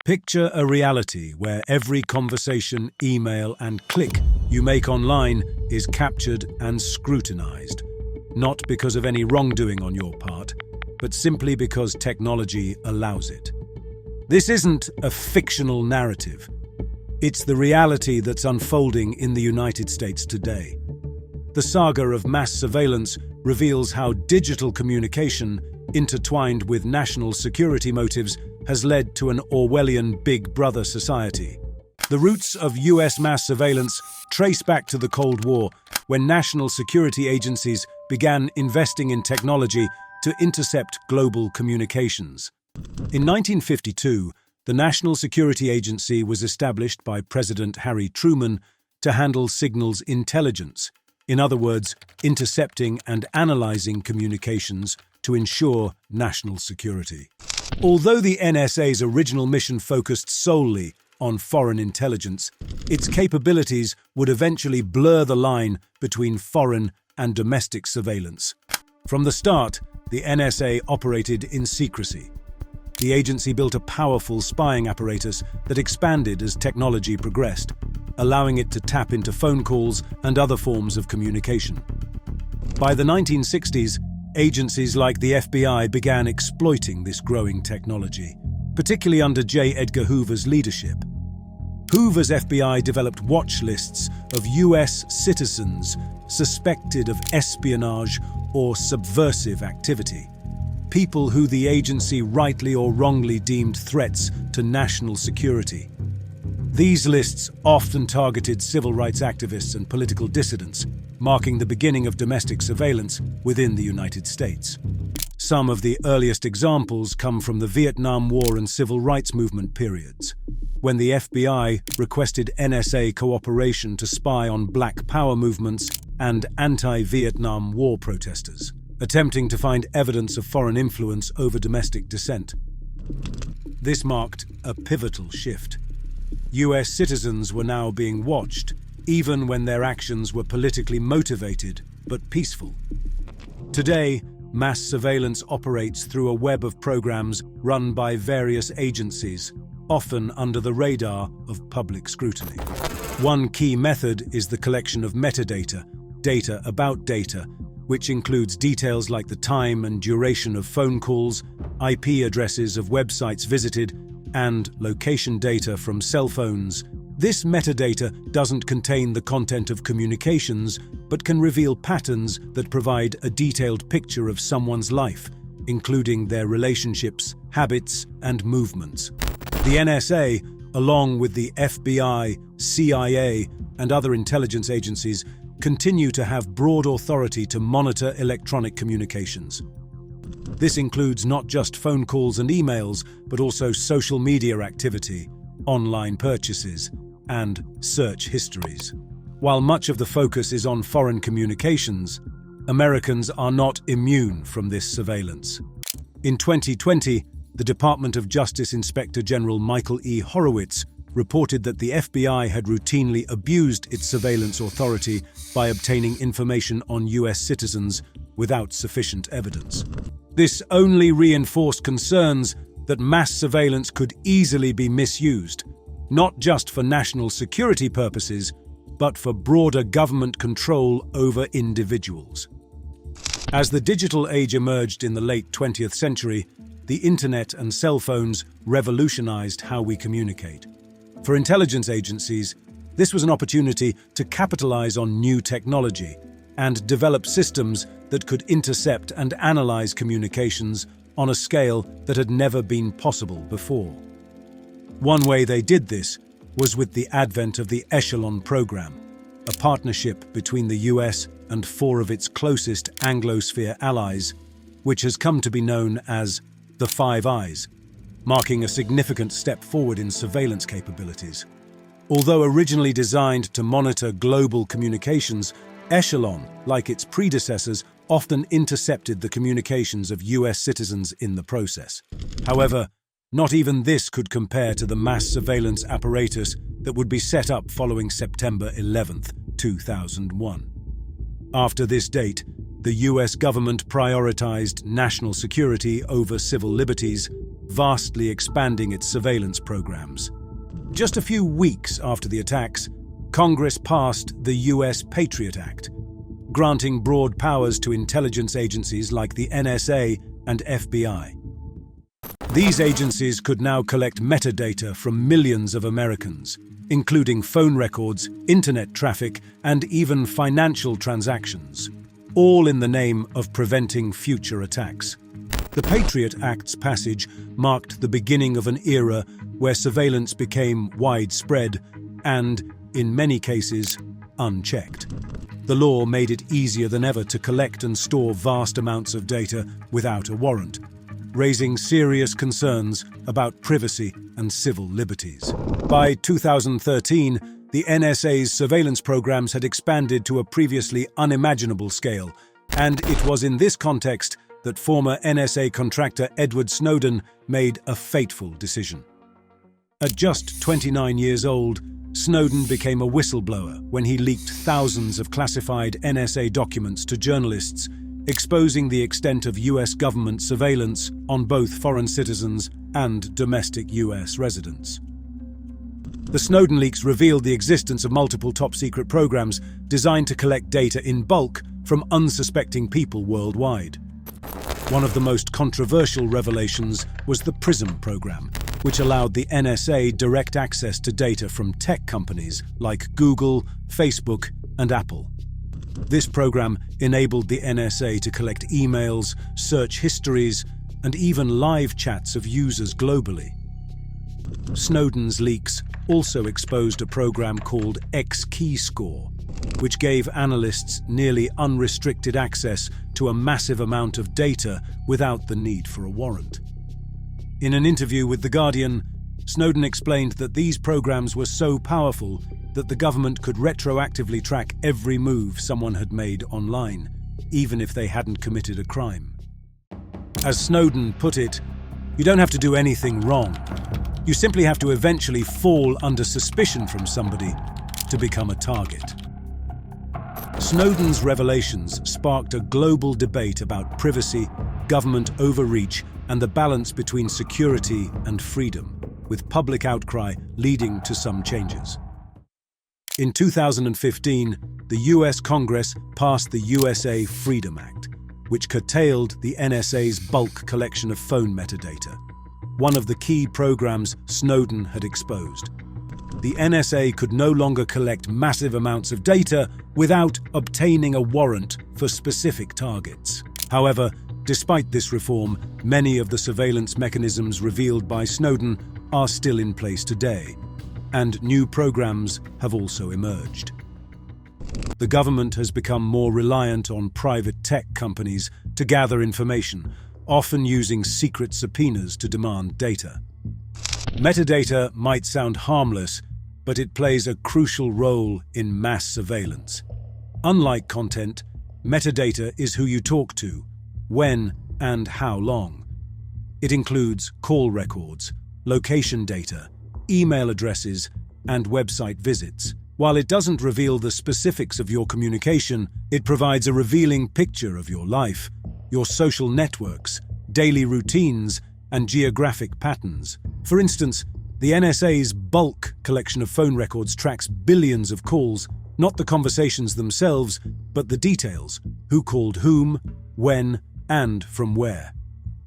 Picture a reality where every conversation, email, and click you make online is captured and scrutinized, not because of any wrongdoing on your part, but simply because technology allows it. This isn't a fictional narrative. It's the reality that's unfolding in the United States today. The saga of mass surveillance reveals how digital communication, intertwined with national security motives, has led to an Orwellian Big Brother society. The roots of US mass surveillance trace back to the Cold War, when national security agencies began investing in technology to intercept global communications. In 1952, the National Security Agency was established by President Harry Truman to handle signals intelligence, in other words, intercepting and analyzing communications to ensure national security. Although the NSA's original mission focused solely on foreign intelligence, its capabilities would eventually blur the line between foreign and domestic surveillance. From the start, the NSA operated in secrecy. The agency built a powerful spying apparatus that expanded as technology progressed, allowing it to tap into phone calls and other forms of communication. By the 1960s, agencies like the FBI began exploiting this growing technology, particularly under J. Edgar Hoover's leadership. Hoover's FBI developed watch lists of US citizens suspected of espionage or subversive activity, people who the agency rightly or wrongly deemed threats to national security. These lists often targeted civil rights activists and political dissidents, marking the beginning of domestic surveillance within the United States. Some of the earliest examples come from the Vietnam War and Civil Rights Movement periods, when the FBI requested NSA cooperation to spy on Black Power movements and anti-Vietnam War protesters, attempting to find evidence of foreign influence over domestic dissent. This marked a pivotal shift. US citizens were now being watched, even when their actions were politically motivated but peaceful. Today, mass surveillance operates through a web of programs run by various agencies, often under the radar of public scrutiny. One key method is the collection of metadata, data about data, which includes details like the time and duration of phone calls, IP addresses of websites visited, and location data from cell phones. This metadata doesn't contain the content of communications, but can reveal patterns that provide a detailed picture of someone's life, including their relationships, habits, and movements. The NSA, along with the FBI, CIA, and other intelligence agencies, continue to have broad authority to monitor electronic communications. This includes not just phone calls and emails, but also social media activity, online purchases, and search histories. While much of the focus is on foreign communications, Americans are not immune from this surveillance. In 2020, the Department of Justice Inspector General Michael E. Horowitz reported that the FBI had routinely abused its surveillance authority by obtaining information on US citizens without sufficient evidence. This only reinforced concerns that mass surveillance could easily be misused, not just for national security purposes, but for broader government control over individuals. As the digital age emerged in the late 20th century, the internet and cell phones revolutionized how we communicate. For intelligence agencies, this was an opportunity to capitalize on new technology and develop systems that could intercept and analyze communications on a scale that had never been possible before. One way they did this was with the advent of the Echelon program, a partnership between the US and 4 of its closest Anglosphere allies, which has come to be known as the Five Eyes, marking a significant step forward in surveillance capabilities. Although originally designed to monitor global communications, Echelon, like its predecessors, often intercepted the communications of US citizens in the process. However, not even this could compare to the mass surveillance apparatus that would be set up following September 11, 2001. After this date, the US government prioritized national security over civil liberties, vastly expanding its surveillance programs. Just a few weeks after the attacks, Congress passed the U.S. Patriot Act, granting broad powers to intelligence agencies like the NSA and FBI. These agencies could now collect metadata from millions of Americans, including phone records, internet traffic, and even financial transactions, all in the name of preventing future attacks. The Patriot Act's passage marked the beginning of an era where surveillance became widespread and, in many cases, unchecked. The law made it easier than ever to collect and store vast amounts of data without a warrant, raising serious concerns about privacy and civil liberties. By 2013, the NSA's surveillance programs had expanded to a previously unimaginable scale, and it was in this context that former NSA contractor Edward Snowden made a fateful decision. At just 29 years old, Snowden became a whistleblower when he leaked thousands of classified NSA documents to journalists, exposing the extent of US government surveillance on both foreign citizens and domestic US residents. The Snowden leaks revealed the existence of multiple top-secret programs designed to collect data in bulk from unsuspecting people worldwide. One of the most controversial revelations was the PRISM program, which allowed the NSA direct access to data from tech companies like Google, Facebook, and Apple. This program enabled the NSA to collect emails, search histories, and even live chats of users globally. Snowden's leaks also exposed a program called X-Keyscore, which gave analysts nearly unrestricted access to a massive amount of data without the need for a warrant. In an interview with The Guardian, Snowden explained that these programs were so powerful that the government could retroactively track every move someone had made online, even if they hadn't committed a crime. As Snowden put it, "You don't have to do anything wrong. You simply have to eventually fall under suspicion from somebody to become a target." Snowden's revelations sparked a global debate about privacy, government overreach, and the balance between security and freedom, with public outcry leading to some changes. In 2015, the US Congress passed the USA Freedom Act, which curtailed the NSA's bulk collection of phone metadata, one of the key programs Snowden had exposed. The NSA could no longer collect massive amounts of data without obtaining a warrant for specific targets. However, despite this reform, many of the surveillance mechanisms revealed by Snowden are still in place today, and new programs have also emerged. The government has become more reliant on private tech companies to gather information, often using secret subpoenas to demand data. Metadata might sound harmless, but it plays a crucial role in mass surveillance. Unlike content, metadata is who you talk to, when and how long. It includes call records, location data, email addresses, and website visits. While it doesn't reveal the specifics of your communication, it provides a revealing picture of your life, your social networks, daily routines, and geographic patterns. For instance, the NSA's bulk collection of phone records tracks billions of calls, not the conversations themselves, but the details: who called whom, when, and from where.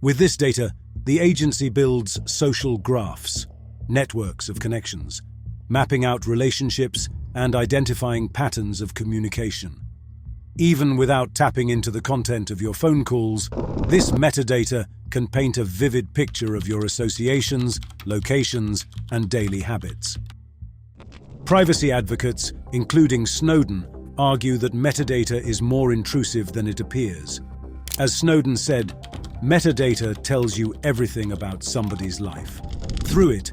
With this data, the agency builds social graphs, networks of connections, mapping out relationships and identifying patterns of communication. Even without tapping into the content of your phone calls, this metadata can paint a vivid picture of your associations, locations, and daily habits. Privacy advocates, including Snowden, argue that metadata is more intrusive than it appears. As Snowden said, metadata tells you everything about somebody's life. Through it,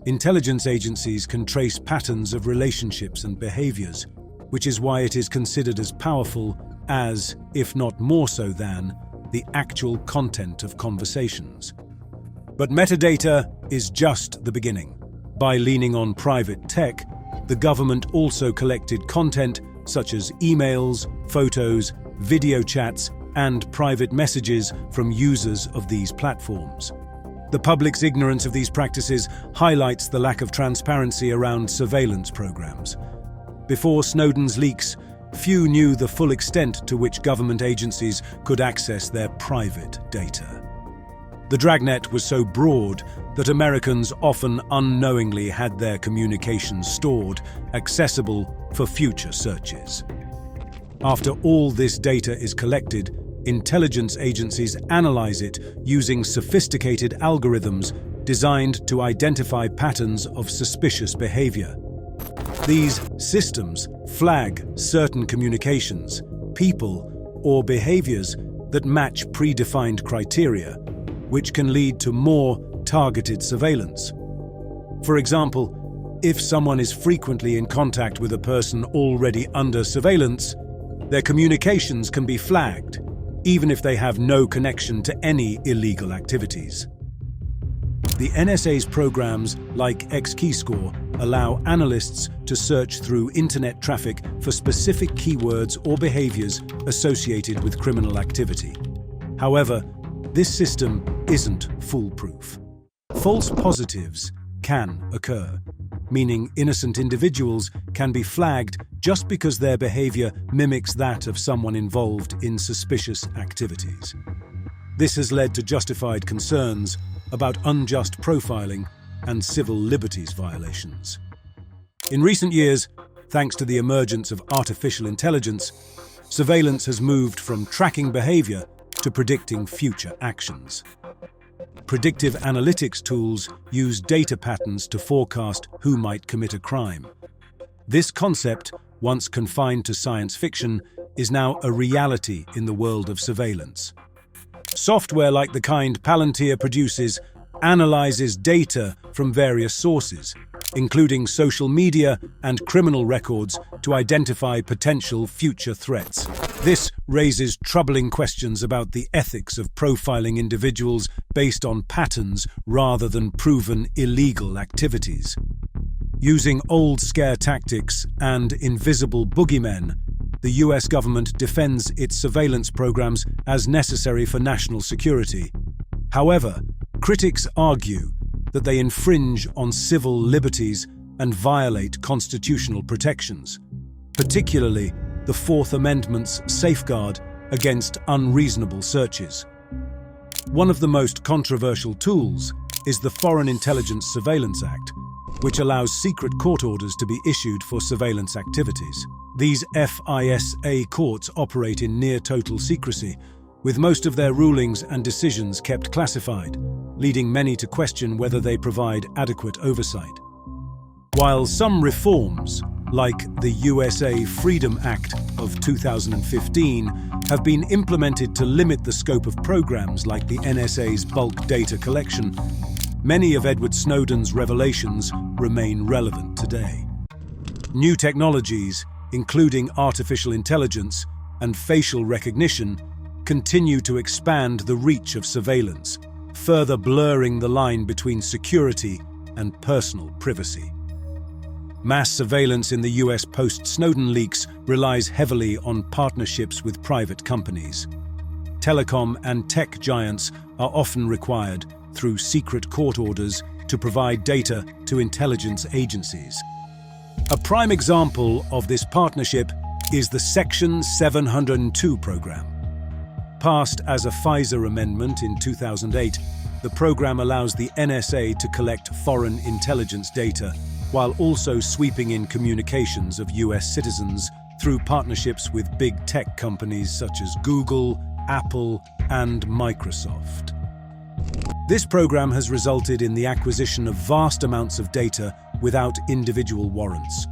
intelligence agencies can trace patterns of relationships and behaviors, which is why it is considered as powerful as, if not more so than, the actual content of conversations. But metadata is just the beginning. By leaning on private tech, the government also collected content such as emails, photos, video chats, and private messages from users of these platforms. The public's ignorance of these practices highlights the lack of transparency around surveillance programs. Before Snowden's leaks, few knew the full extent to which government agencies could access their private data. The dragnet was so broad that Americans often unknowingly had their communications stored, accessible for future searches. After all this data is collected, intelligence agencies analyze it using sophisticated algorithms designed to identify patterns of suspicious behavior. These systems flag certain communications, people, or behaviors that match predefined criteria, which can lead to more targeted surveillance. For example, if someone is frequently in contact with a person already under surveillance, their communications can be flagged, even if they have no connection to any illegal activities. The NSA's programs like Xkeyscore allow analysts to search through internet traffic for specific keywords or behaviors associated with criminal activity. However, this system isn't foolproof. False positives can occur, meaning innocent individuals can be flagged just because their behavior mimics that of someone involved in suspicious activities. This has led to justified concerns about unjust profiling and civil liberties violations. In recent years, thanks to the emergence of artificial intelligence, surveillance has moved from tracking behavior to predicting future actions. Predictive analytics tools use data patterns to forecast who might commit a crime. This concept, once confined to science fiction, is now a reality in the world of surveillance. Software like the kind Palantir produces analyzes data from various sources, including social media and criminal records, to identify potential future threats. This raises troubling questions about the ethics of profiling individuals based on patterns rather than proven illegal activities. Using old scare tactics and invisible boogeymen, the US government defends its surveillance programs as necessary for national security. However, critics argue that they infringe on civil liberties and violate constitutional protections, particularly the Fourth Amendment's safeguard against unreasonable searches. One of the most controversial tools is the Foreign Intelligence Surveillance Act, which allows secret court orders to be issued for surveillance activities. These FISA courts operate in near-total secrecy, with most of their rulings and decisions kept classified, leading many to question whether they provide adequate oversight. While some reforms, like the USA Freedom Act of 2015, have been implemented to limit the scope of programs like the NSA's bulk data collection, many of Edward Snowden's revelations remain relevant today. New technologies, including artificial intelligence and facial recognition, continue to expand the reach of surveillance, further blurring the line between security and personal privacy. Mass surveillance in the US post-Snowden leaks relies heavily on partnerships with private companies. Telecom and tech giants are often required, through secret court orders, to provide data to intelligence agencies. A prime example of this partnership is the Section 702 program. Passed as a FISA amendment in 2008, the program allows the NSA to collect foreign intelligence data while also sweeping in communications of US citizens through partnerships with big tech companies such as Google, Apple, and Microsoft. This program has resulted in the acquisition of vast amounts of data without individual warrants.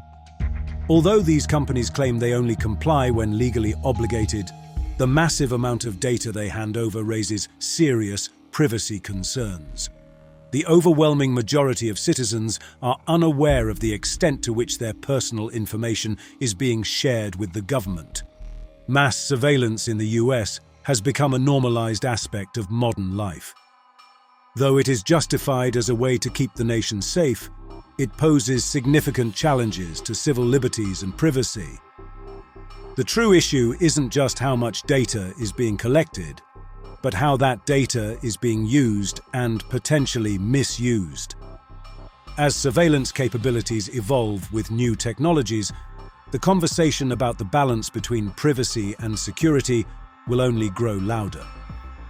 Although these companies claim they only comply when legally obligated, the massive amount of data they hand over raises serious privacy concerns. The overwhelming majority of citizens are unaware of the extent to which their personal information is being shared with the government. Mass surveillance in the US has become a normalized aspect of modern life. Though it is justified as a way to keep the nation safe, it poses significant challenges to civil liberties and privacy. The true issue isn't just how much data is being collected, but how that data is being used and potentially misused. As surveillance capabilities evolve with new technologies, the conversation about the balance between privacy and security will only grow louder.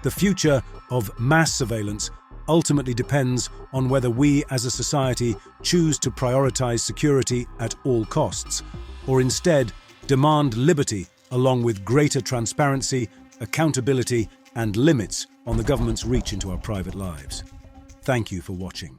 The future of mass surveillance ultimately depends on whether we as a society choose to prioritize security at all costs, or instead demand liberty along with greater transparency, accountability, and limits on the government's reach into our private lives. Thank you for watching.